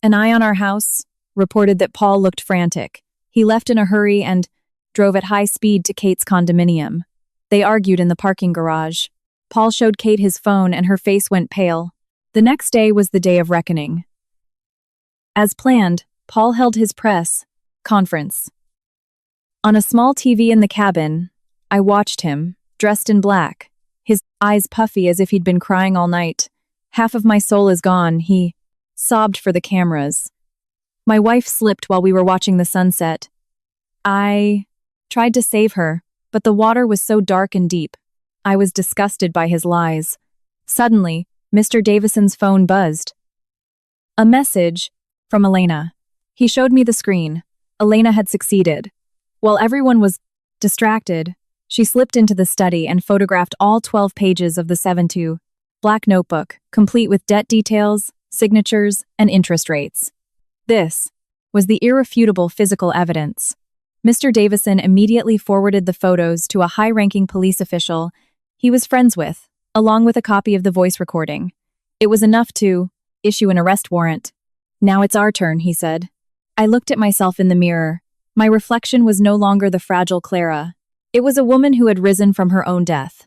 an eye on our house, reported that Paul looked frantic. He left in a hurry and drove at high speed to Kate's condominium. They argued in the parking garage. Paul showed Kate his phone and her face went pale. The next day was the day of reckoning. As planned, Paul held his press conference. On a small TV in the cabin, I watched him, dressed in black, his eyes puffy as if he'd been crying all night. Half of my soul is gone, he sobbed for the cameras. My wife slipped while we were watching the sunset. I tried to save her, but the water was so dark and deep. I was disgusted by his lies. Suddenly, Mr. Davison's phone buzzed. A message from Elena. He showed me the screen. Elena had succeeded. While everyone was distracted, she slipped into the study and photographed all 12 pages of the 7-2 black notebook, complete with debt details, signatures, and interest rates. This was the irrefutable physical evidence. Mr. Davison immediately forwarded the photos to a high-ranking police official he was friends with, along with a copy of the voice recording. It was enough to issue an arrest warrant. Now it's our turn, he said. I looked at myself in the mirror. My reflection was no longer the fragile Clara. It was a woman who had risen from her own death.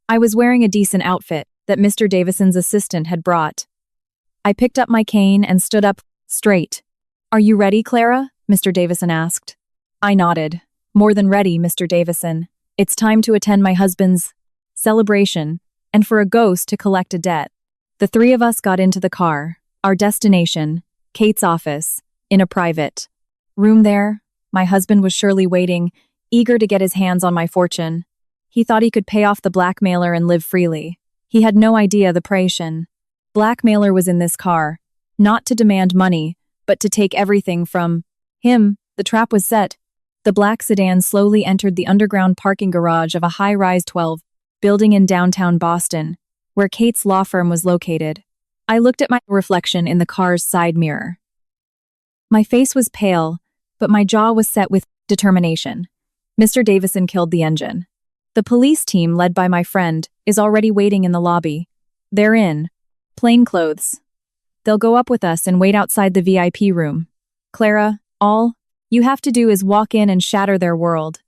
I was wearing a decent outfit that Mr. Davison's assistant had brought. I picked up my cane and stood up straight. "Are you ready, Clara?" Mr. Davison asked. I nodded. "More than ready, Mr. Davison. It's time to attend my husband's celebration and for a ghost to collect a debt." The three of us got into the car, our destination, Kate's office, in a private room there. My husband was surely waiting, eager to get his hands on my fortune. He thought he could pay off the blackmailer and live freely. He had no idea the Parisian blackmailer was in this car, not to demand money, but to take everything from him. The trap was set. The black sedan slowly entered the underground parking garage of a high-rise 12 building in downtown Boston, where Kate's law firm was located. I looked at my reflection in the car's side mirror. My face was pale, but my jaw was set with determination. Mr. Davison killed the engine. The police team, led by my friend, is already waiting in the lobby. They're in plain clothes. They'll go up with us and wait outside the VIP room. Clara, all you have to do is walk in and shatter their world.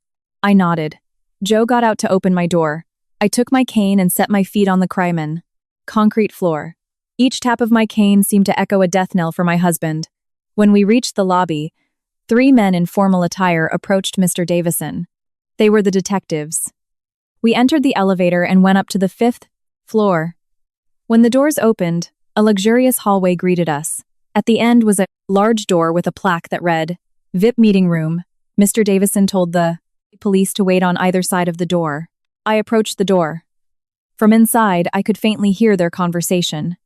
I nodded. Joe got out to open my door. I took my cane and set my feet on the concrete floor. Each tap of my cane seemed to echo a death knell for my husband. When we reached the lobby, 3 men in formal attire approached Mr. Davison. They were the detectives. We entered the elevator and went up to the 5th floor. When the doors opened, a luxurious hallway greeted us. At the end was a large door with a plaque that read, "VIP Meeting Room." Mr. Davison told the police to wait on either side of the door. I approached the door. From inside, I could faintly hear their conversation.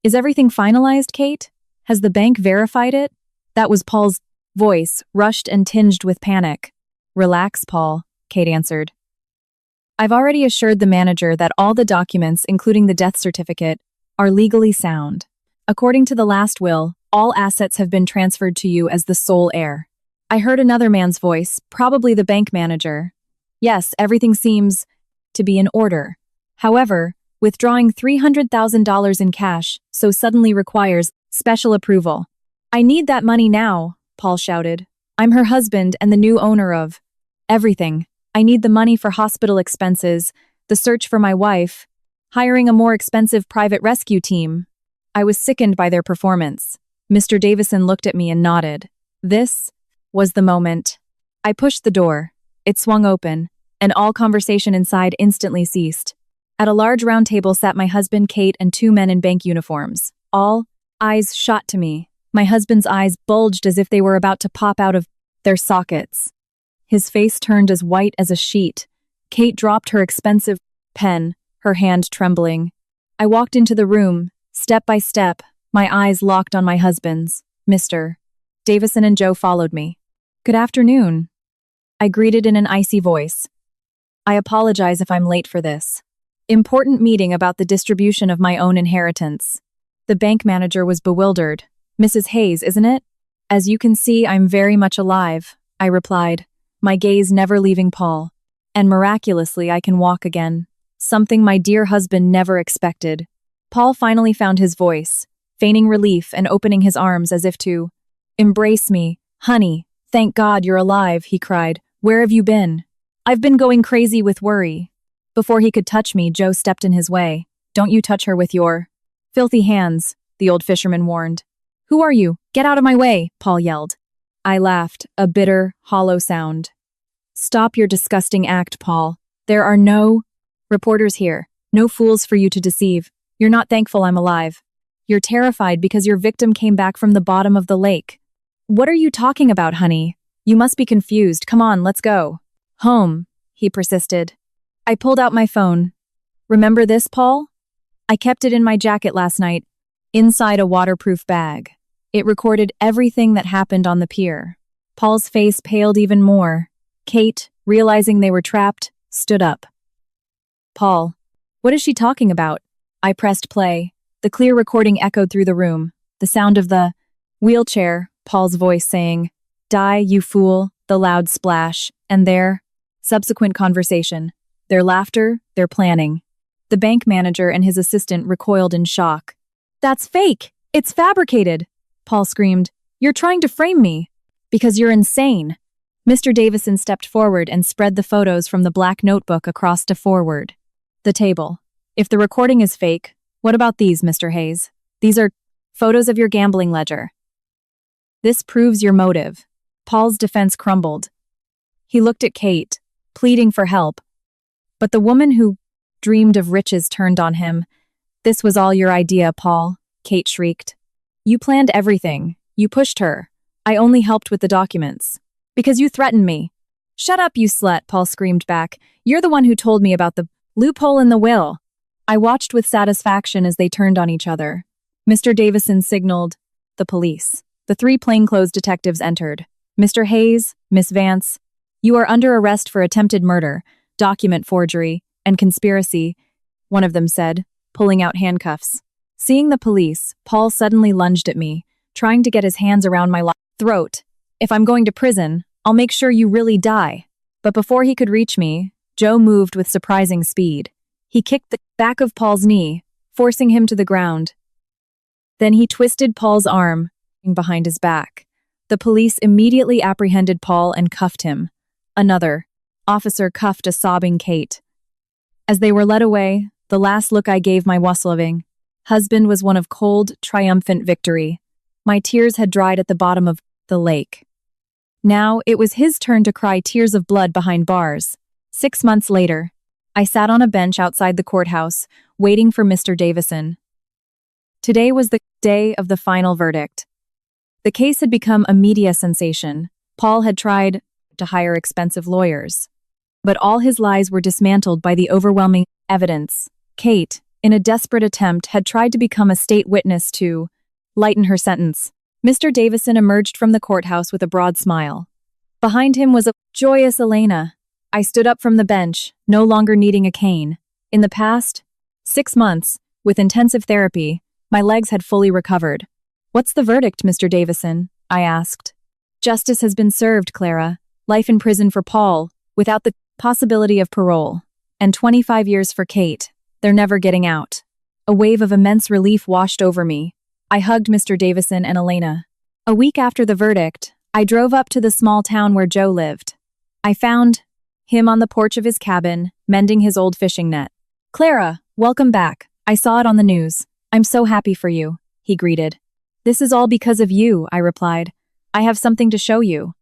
"Is everything finalized, Kate? Has the bank verified it?" That was Paul's voice, rushed and tinged with panic. "Relax, Paul," Kate answered. "I've already assured the manager that all the documents, including the death certificate, are legally sound. According to the last will, all assets have been transferred to you as the sole heir." I heard another man's voice, probably the bank manager. "Yes, everything seems to be in order. However, withdrawing $300,000 in cash so suddenly requires special approval." "I need that money now," Paul shouted. "I'm her husband and the new owner of everything. I need the money for hospital expenses, the search for my wife, hiring a more expensive private rescue team." I was sickened by their performance. Mr. Davison looked at me and nodded. This was the moment. I pushed the door. It swung open, and all conversation inside instantly ceased. At a large round table sat my husband, Kate, and 2 men in bank uniforms. All eyes shot to me. My husband's eyes bulged as if they were about to pop out of their sockets. His face turned as white as a sheet. Kate dropped her expensive pen, her hand trembling. I walked into the room, step by step, my eyes locked on my husband's. Mr. Davison and Joe followed me. "Good afternoon," I greeted in an icy voice. "I apologize if I'm late for this. Important meeting about the distribution of my own inheritance." The bank manager was bewildered. "Mrs. Hayes, isn't it?" "As you can see, I'm very much alive," I replied, my gaze never leaving Paul. "And miraculously, I can walk again. Something my dear husband never expected." Paul finally found his voice, feigning relief and opening his arms as if to embrace me. "Honey, thank God you're alive," he cried. "Where have you been?" "I've been going crazy with worry." Before he could touch me, Joe stepped in his way. "Don't you touch her with your filthy hands," the old fisherman warned. "Who are you? Get out of my way," Paul yelled. I laughed, a bitter, hollow sound. "Stop your disgusting act, Paul. There are no reporters here, no fools for you to deceive. You're not thankful I'm alive. You're terrified because your victim came back from the bottom of the lake. What are you talking about, honey? You must be confused. Come on, let's go." "Home," he persisted. I pulled out my phone. "Remember this, Paul? I kept it in my jacket last night, inside a waterproof bag. It recorded everything that happened on the pier." Paul's face paled even more. Kate, realizing they were trapped, stood up. "Paul, what is she talking about?" I pressed play. The clear recording echoed through the room. The sound of the wheelchair, Paul's voice saying, "Die, you fool," the loud splash, and their subsequent conversation. Their laughter, their planning. The bank manager and his assistant recoiled in shock. "That's fake! It's fabricated!" Paul screamed. "You're trying to frame me!" "Because you're insane!" Mr. Davison stepped forward and spread the photos from the black notebook across to forward. The table. If the recording is fake, what about these, Mr. Hayes? These are photos of your gambling ledger. This proves your motive. Paul's defense crumbled. He looked at Kate, pleading for help. But the woman who dreamed of riches turned on him. This was all your idea, Paul, Kate shrieked. You planned everything. You pushed her. I only helped with the documents. Because you threatened me. Shut up, you slut, Paul screamed back. You're the one who told me about the loophole in the will. I watched with satisfaction as they turned on each other. Mr. Davison signaled the police. The 3 plainclothes detectives entered. Mr. Hayes, Miss Vance, you are under arrest for attempted murder, document forgery, and conspiracy, one of them said, pulling out handcuffs. Seeing the police, Paul suddenly lunged at me, trying to get his hands around my throat. If I'm going to prison, I'll make sure you really die. But before he could reach me, Joe moved with surprising speed. He kicked the back of Paul's knee, forcing him to the ground. Then he twisted Paul's arm behind his back. The police immediately apprehended Paul and cuffed him. Another officer cuffed a sobbing Kate. As they were led away, the last look I gave my was-loving husband was one of cold, triumphant victory. My tears had dried at the bottom of the lake. Now it was his turn to cry tears of blood behind bars. 6 months later, I sat on a bench outside the courthouse, waiting for Mr. Davison. Today was the day of the final verdict. The case had become a media sensation. Paul had tried to hire expensive lawyers. But all his lies were dismantled by the overwhelming evidence. Kate, in a desperate attempt, had tried to become a state witness to lighten her sentence. Mr. Davison emerged from the courthouse with a broad smile. Behind him was a joyous Elena. I stood up from the bench, no longer needing a cane. In the past 6 months, with intensive therapy, my legs had fully recovered. What's the verdict, Mr. Davison? I asked. Justice has been served, Clara. Life in prison for Paul, without the possibility of parole. And 25 years for Kate. They're never getting out. A wave of immense relief washed over me. I hugged Mr. Davison and Elena. A week after the verdict, I drove up to the small town where Joe lived. I found him on the porch of his cabin, mending his old fishing net. Clara, welcome back. I saw it on the news. I'm so happy for you, he greeted. This is all because of you, I replied. I have something to show you.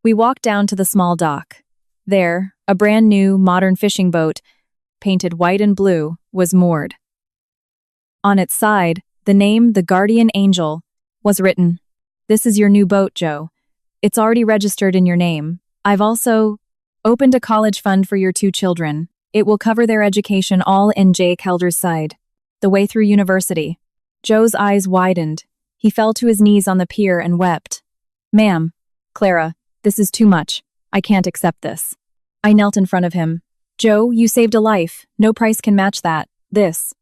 We walked down to the small dock. There, a brand new, modern fishing boat, painted white and blue, was moored. On its side, the name, the Guardian Angel, was written. This is your new boat, Joe. It's already registered in your name. I've also opened a college fund for your 2 children. It will cover their education all in Jake Helder's side. The way through university. Joe's eyes widened. He fell to his knees on the pier and wept. Ma'am, Clara, this is too much. I can't accept this. I knelt in front of him. Joe, you saved a life. No price can match that. This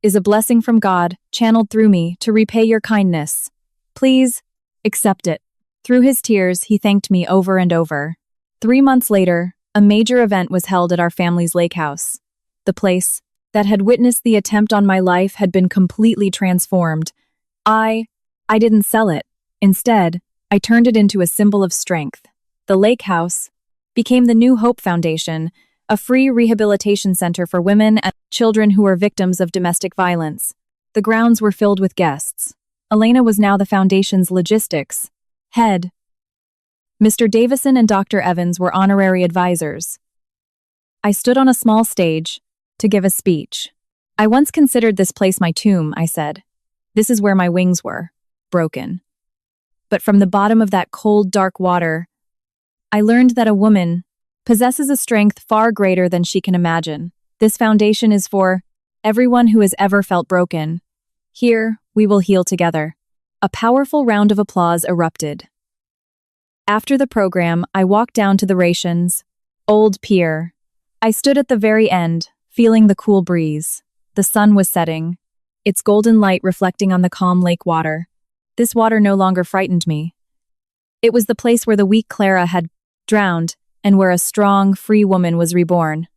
is a blessing from God, channeled through me, to repay your kindness. Please, accept it. Through his tears, he thanked me over and over. 3 months later, a major event was held at our family's lake house. The place that had witnessed the attempt on my life had been completely transformed. I didn't sell it. Instead, I turned it into a symbol of strength. The lake house became the New Hope Foundation, a free rehabilitation center for women and children who were victims of domestic violence. The grounds were filled with guests. Elena was now the foundation's logistics head. Mr. Davison and Dr. Evans were honorary advisors. I stood on a small stage to give a speech. I once considered this place my tomb, I said. This is where my wings were, broken. But from the bottom of that cold, dark water, I learned that a woman possesses a strength far greater than she can imagine. This foundation is for everyone who has ever felt broken. Here, we will heal together. A powerful round of applause erupted. After the program, I walked down to the Rations old pier. I stood at the very end, feeling the cool breeze. The sun was setting, its golden light reflecting on the calm lake water. This water no longer frightened me. It was the place where the weak Clara had drowned and where a strong, free woman was reborn.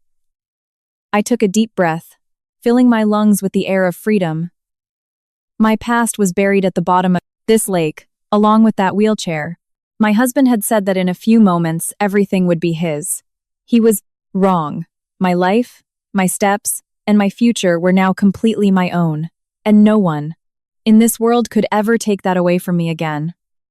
I took a deep breath, filling my lungs with the air of freedom. My past was buried at the bottom of this lake, along with that wheelchair. My husband had said that in a few moments, everything would be his. He was wrong. My life, my steps, and my future were now completely my own, and no one in this world could ever take that away from me again.